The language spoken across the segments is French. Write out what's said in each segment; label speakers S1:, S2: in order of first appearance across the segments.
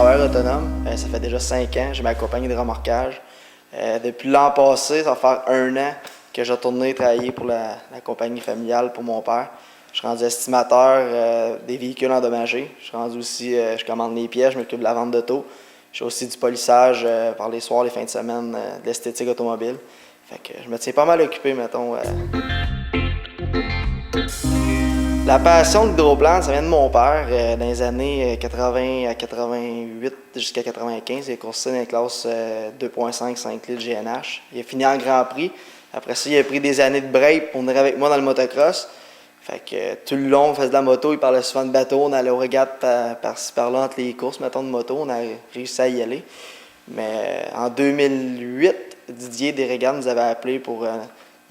S1: travailleur autonome. Ça fait déjà 5 ans, j'ai ma compagnie de remorquage. Depuis l'an passé, ça va faire 1 an que j'ai retourné travailler pour la compagnie familiale pour mon père. Je suis rendu estimateur des véhicules endommagés. Je suis rendu aussi, je commande les pièces, je m'occupe de la vente d'auto. Je fais aussi du polissage par les soirs, les fins de semaine, de l'esthétique automobile. Fait que je me tiens pas mal occupé, mettons. La passion de l'hydroplane, ça vient de mon père. Dans les années 80 à 88 jusqu'à 95, il a coursé dans les classes 2.5, 5 litres GNH. Il a fini en Grand Prix. Après ça, il a pris des années de break pour venir avec moi dans le motocross. Fait que tout le long, on faisait de la moto, il parlait souvent de bateau. On allait au regates par-ci par-là entre les courses, mettons, de moto. On a réussi à y aller. Mais en 2008, Didier Desréganes nous avait appelé pour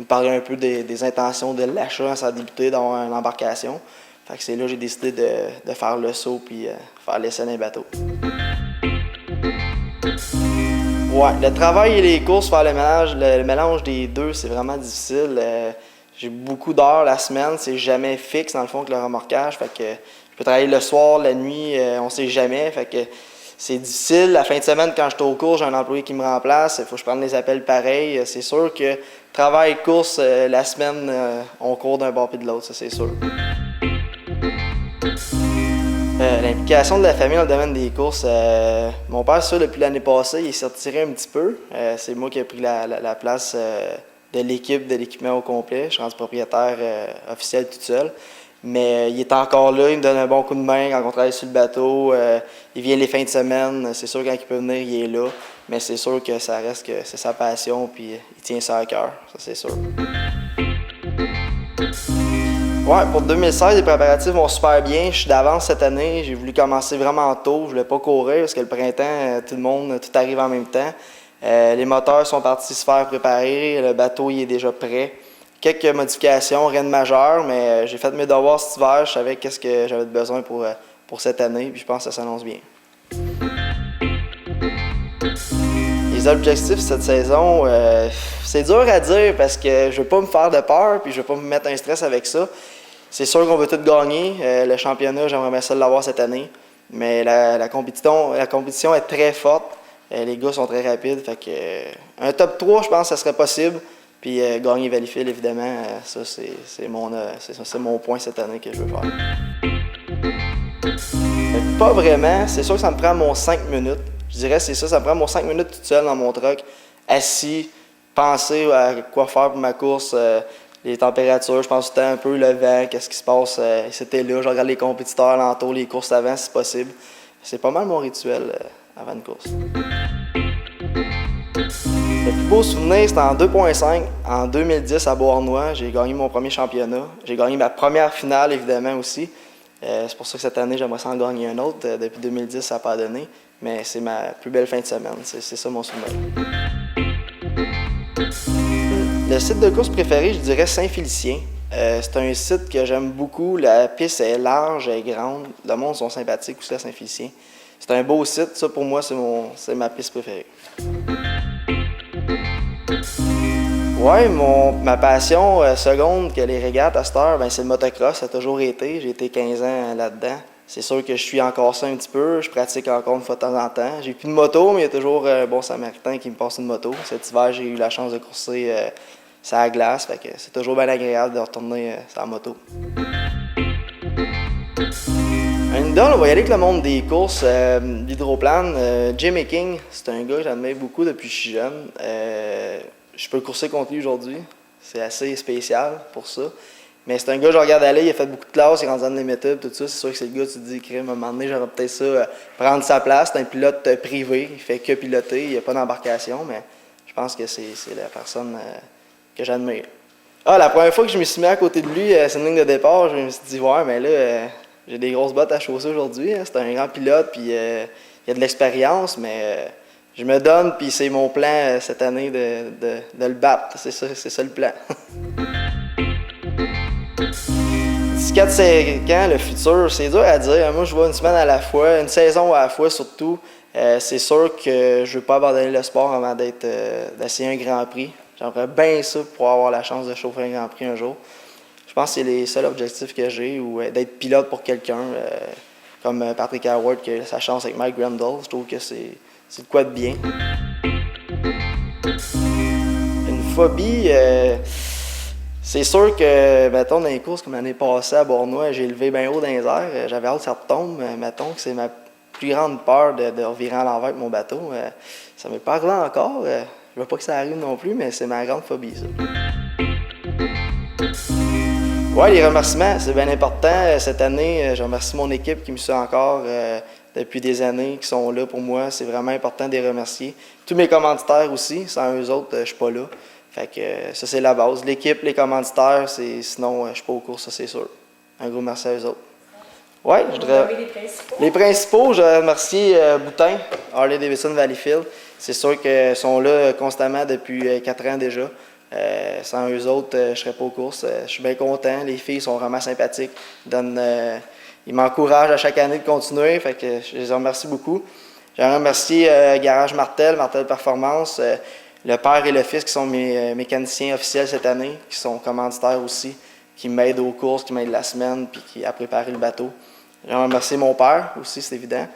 S1: nous parler un peu des intentions de l'achat sans débuter dans une embarcation. Fait que c'est là que j'ai décidé de faire le saut puis faire l'essai d'un bateau. Ouais, le travail et les courses, faire le mélange des deux, c'est vraiment difficile. J'ai beaucoup d'heures la semaine, c'est jamais fixe dans le fond que le remorquage. Fait que je peux travailler le soir, la nuit, on sait jamais. Fait que c'est difficile. La fin de semaine, quand je suis au cours, j'ai un employé qui me remplace. Il faut que je prenne des appels pareils. C'est sûr que travail, course, la semaine, on court d'un bord puis de l'autre, ça c'est sûr. L'implication de la famille dans le domaine des courses, mon père, ça, depuis l'année passée, il s'est retiré un petit peu. C'est moi qui ai pris la place de l'équipement au complet. Je suis rendu propriétaire officiel tout seul. Mais il est encore là, il me donne un bon coup de main quand on travaille sur le bateau. Il vient les fins de semaine, c'est sûr quand il peut venir, il est là. Mais c'est sûr que ça reste que c'est sa passion, puis il tient ça à cœur, ça c'est sûr. Ouais, pour 2016, les préparatifs vont super bien. Je suis d'avance cette année. J'ai voulu commencer vraiment tôt. Je voulais pas courir parce que le printemps, tout arrive en même temps. Les moteurs sont partis se faire préparer. Le bateau il est déjà prêt. Quelques modifications, rien de majeur, mais j'ai fait mes devoirs cet hiver. Je savais qu'est-ce que j'avais besoin pour cette année, puis je pense que ça s'annonce bien. Les objectifs cette saison, c'est dur à dire parce que je veux pas me faire de peur, puis je veux pas me mettre un stress avec ça. C'est sûr qu'on veut tout gagner. Le championnat, j'aimerais bien ça l'avoir cette année, mais la compétition est très forte. Les gars sont très rapides, fait que un top 3, je pense que ça serait possible. Puis gagner Valleyfield, évidemment, ça c'est mon point cette année que je veux faire. Pas vraiment, c'est sûr que ça me prend mon 5 minutes. Je dirais c'est ça me prend mon 5 minutes tout seul dans mon truck, assis, penser à quoi faire pour ma course, les températures, je pense tout le temps un peu le vent, qu'est-ce qui se passe, c'était là, je regarde les compétiteurs alentour, les courses avant si possible. C'est pas mal mon rituel avant une course. Le plus beau souvenir, c'était en 2.5. En 2010, à Beauharnois, j'ai gagné mon premier championnat. J'ai gagné ma première finale, évidemment, aussi. C'est pour ça que cette année, j'aimerais en gagner un autre. Depuis 2010, ça n'a pas donné. Mais c'est ma plus belle fin de semaine. C'est ça mon souvenir. Le site de course préféré, je dirais Saint-Félicien. C'est un site que j'aime beaucoup. La piste est large, elle est grande. Le monde sont sympathiques aussi à Saint-Félicien. C'est un beau site. Ça, pour moi, c'est ma piste préférée. Oui, ma passion seconde que les régates à cette heure, c'est le motocross, ça a toujours été. J'ai été 15 ans là-dedans. C'est sûr que je suis encore ça un petit peu, je pratique encore une fois de temps en temps. J'ai plus de moto, mais il y a toujours un bon Samaritain qui me passe une moto. Cet hiver, j'ai eu la chance de courser sur la glace, fait que c'est toujours bien agréable de retourner sur la moto. Un idole, on va y aller avec le monde des courses, l'hydroplane. Jimmy King, c'est un gars que j'admire beaucoup depuis que je suis jeune. Je peux courser contre lui aujourd'hui. C'est assez spécial pour ça. Mais c'est un gars que je regarde aller, il a fait beaucoup de classes, il est rendu dans les méthodes, tout ça. C'est sûr que c'est le gars, tu te dis, à un moment donné, j'aurais peut-être ça, prendre sa place. C'est un pilote privé, il fait que piloter, il n'y a pas d'embarcation, mais je pense que c'est la personne que j'admire. La première fois que je me suis mis à côté de lui, c'est une ligne de départ, je me suis dit, ouais, mais là, j'ai des grosses bottes à chausser aujourd'hui. Hein. C'est un grand pilote, puis il a de l'expérience, mais je me donne, puis c'est mon plan cette année de le battre. C'est ça le plan. D'ici 4-5 ans, le futur, c'est dur à dire. Moi, je vois une semaine à la fois, une saison à la fois surtout. C'est sûr que je ne veux pas abandonner le sport avant d'essayer un Grand Prix. J'aimerais bien ça pour avoir la chance de chauffer un Grand Prix un jour. Je pense que c'est les seuls objectifs que j'ai, ou d'être pilote pour quelqu'un. comme Patrick Howard qui a eu sa chance avec Mike Grendel. Je trouve que c'est de quoi de bien. Une phobie, c'est sûr que, mettons, dans les courses comme l'année passée à Bournois, j'ai levé bien haut dans les airs. J'avais hâte que ça retombe. Mettons que c'est ma plus grande peur de revirer à l'envers avec mon bateau. Ça m'est pas arrivé encore. Je veux pas que ça arrive non plus, mais c'est ma grande phobie, ça. Ouais, les remerciements, c'est bien important. Cette année, je remercie mon équipe qui me suit encore depuis des années, qui sont là pour moi. C'est vraiment important de les remercier. Tous mes commanditaires aussi. Sans eux autres, je suis pas là. Fait que ça, c'est la base. L'équipe, les commanditaires, sinon, je suis pas aux courses, ça, c'est sûr. Un gros merci à eux autres. Ouais, je voudrais. Les principaux, je remercie Boutin, Harley-Davidson Valleyfield. C'est sûr qu'ils sont là constamment depuis 4 ans déjà. Sans eux autres, je ne serais pas aux courses. Je suis bien content. Les filles sont vraiment sympathiques. Ils m'encouragent à chaque année de continuer. Fait que je les remercie beaucoup. Je remercie Garage Martel Performance, le père et le fils qui sont mes mécaniciens officiels cette année, qui sont commanditaires aussi, qui m'aident aux courses, qui m'aident la semaine puis à préparer le bateau. Je remercie mon père aussi, c'est évident.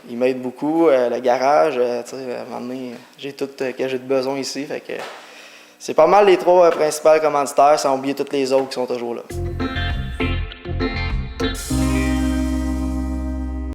S1: Il m'aide beaucoup. Le garage, à un moment donné, j'ai tout que j'ai de besoin ici. Fait que c'est pas mal les 3 principaux commanditaires, sans oublier tous les autres qui sont toujours là.